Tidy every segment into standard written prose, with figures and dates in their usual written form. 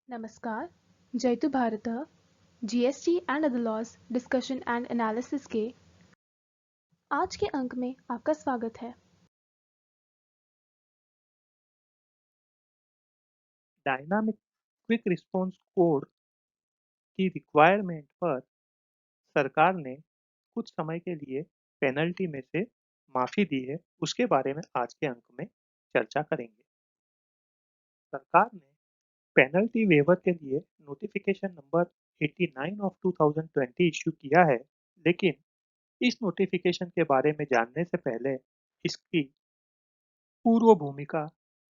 नमस्कार, जयतु भारतः GST and other laws discussion and analysis के आज के अंक में आपका स्वागत है। डायनामिक क्विक रिस्पॉन्स कोड की रिक्वायरमेंट पर सरकार ने कुछ समय के लिए पेनल्टी में से माफी दी है, उसके बारे में आज के अंक में चर्चा करेंगे। सरकार ने पेनल्टी वेवर के लिए नोटिफिकेशन नंबर 89 ऑफ 2020 इश्यू किया है, लेकिन इस नोटिफिकेशन के बारे में जानने से पहले इसकी पूर्व भूमिका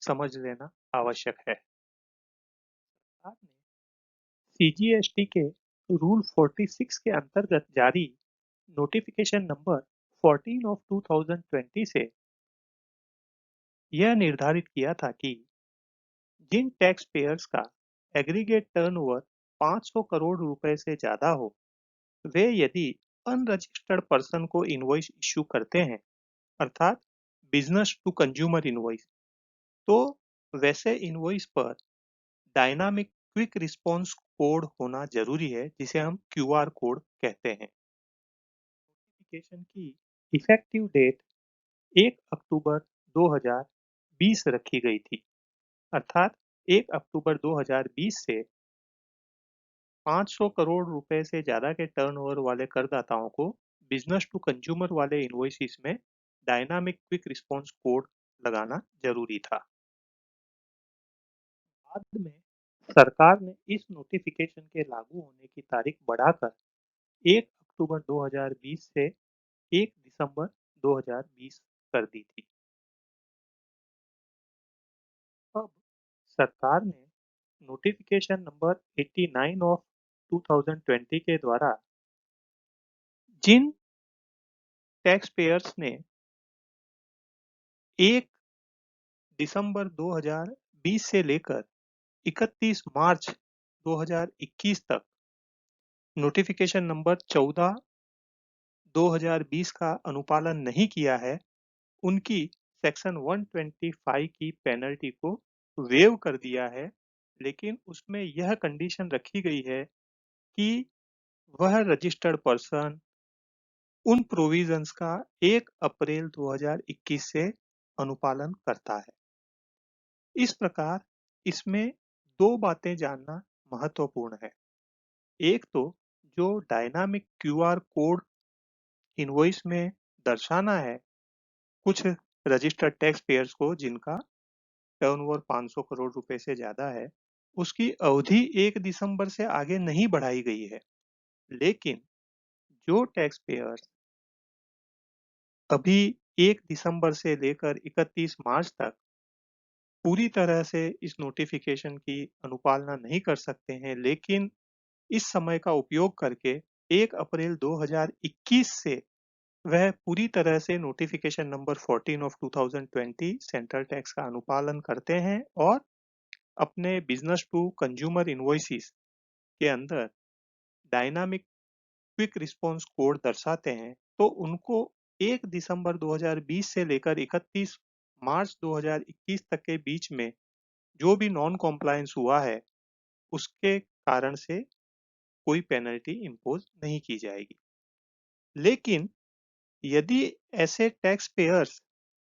समझ लेना आवश्यक है। सरकार ने सीजीएसटी के रूल 46 के अंतर्गत जारी नोटिफिकेशन नंबर 14 ऑफ 2020 से यह निर्धारित किया था कि जिन टैक्स पेयर्स का एग्रीगेट टर्नओवर 500 करोड़ रुपए से ज्यादा हो, वे यदि अनरजिस्टर्ड पर्सन को इनवॉइस इश्यू करते हैं, अर्थात बिजनेस टू कंज्यूमर इनवॉइस, तो वैसे इनवॉइस पर डायनामिक क्विक रिस्पॉन्स कोड होना जरूरी है, जिसे हम क्यूआर कोड कहते हैं। नोटिफिकेशन की इफेक्टिव डेट 1 अक्टूबर 2020 रखी गई थी, अर्थात 1 अक्टूबर 2020 से 500 करोड़ रुपए से ज्यादा के टर्नओवर वाले करदाताओं को बिजनेस टू कंज्यूमर वाले इनवॉइसेस में डायनामिक क्विक रिस्पॉन्स कोड लगाना जरूरी था। बाद में सरकार ने इस नोटिफिकेशन के लागू होने की तारीख बढ़ाकर 1 अक्टूबर 2020 से 1 दिसंबर 2020 कर दी थी। अब सरकार ने नोटिफिकेशन नंबर 89 ऑफ 2020 के द्वारा जिन टैक्स पेयर्स ने 1 दिसंबर 2020 से लेकर 31 मार्च 2021 तक नोटिफिकेशन नंबर 14 2020 का अनुपालन नहीं किया है, उनकी सेक्शन 125 की पेनल्टी को वेव कर दिया है, लेकिन उसमें यह कंडीशन रखी गई है कि वह रजिस्टर्ड पर्सन उन प्रोविजंस का 1 अप्रैल 2021 से अनुपालन करता है। इस प्रकार इसमें दो बातें जानना महत्वपूर्ण है। एक तो जो डायनामिक क्यूआर कोड इनवॉइस में दर्शाना है कुछ रजिस्टर्ड टैक्स पेयर्स को जिनका टर्नओवर 500 करोड़ रुपए से ज्यादा है, उसकी अवधि 1 दिसंबर से आगे नहीं बढ़ाई गई है। लेकिन जो टैक्स पेयर्स अभी 1 दिसंबर से लेकर 31 मार्च तक पूरी तरह से इस नोटिफिकेशन की अनुपालना नहीं कर सकते हैं, लेकिन इस समय का उपयोग करके 1 अप्रैल 2021 से वह पूरी तरह से notification number 14 of 2020 central tax का अनुपालन करते हैं और अपने बिजनेस टू कंज्यूमर इनवॉइसेस के अंदर डायनामिक क्विक रिस्पॉन्स कोड दर्शाते हैं, तो उनको 1 दिसंबर 2020 से लेकर 31 मार्च 2021 तक के बीच में जो भी नॉन कॉम्प्लायंस हुआ है, उसके कारण से कोई पेनल्टी इम्पोज नहीं की जाएगी। लेकिन यदि ऐसे टैक्स पेयर्स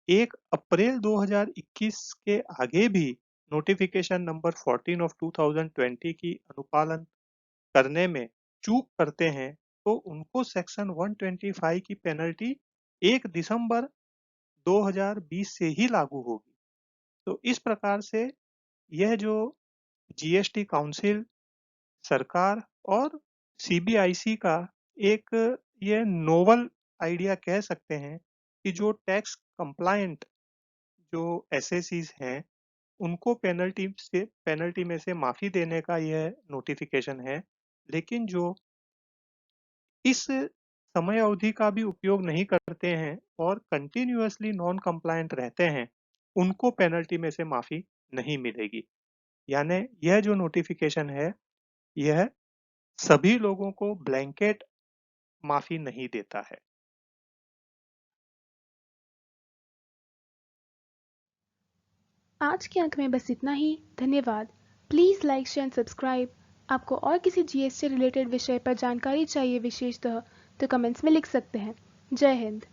1 अप्रैल 2021 के आगे भी नोटिफिकेशन नंबर 14 ऑफ 2020 की अनुपालन करने में चूक करते हैं, तो उनको सेक्शन 125 की पेनल्टी 1 दिसंबर 2020 से ही लागू होगी। तो इस प्रकार से यह जो जीएसटी काउंसिल, सरकार और सीबीआईसी का एक ये नोवल आइडिया कह सकते हैं कि जो टैक्स कंप्लायंट जो एसएसीज हैं, उनको पेनल्टी में से माफी देने का यह नोटिफिकेशन है। लेकिन जो इस समय अवधि का भी उपयोग नहीं करते हैं और कंटिन्यूअसली नॉन कंप्लायंट रहते हैं, उनको पेनल्टी में से माफी नहीं मिलेगी। यानी यह जो नोटिफिकेशन है, यह सभी लोगों को ब्लैंकेट माफी नहीं देता है। आज के अंक में बस इतना ही। धन्यवाद। Please like share and subscribe. आपको और किसी जीएसटी रिलेटेड विषय पर जानकारी चाहिए विशेषतः तो कमेंट्स में लिख सकते हैं। जय हिंद।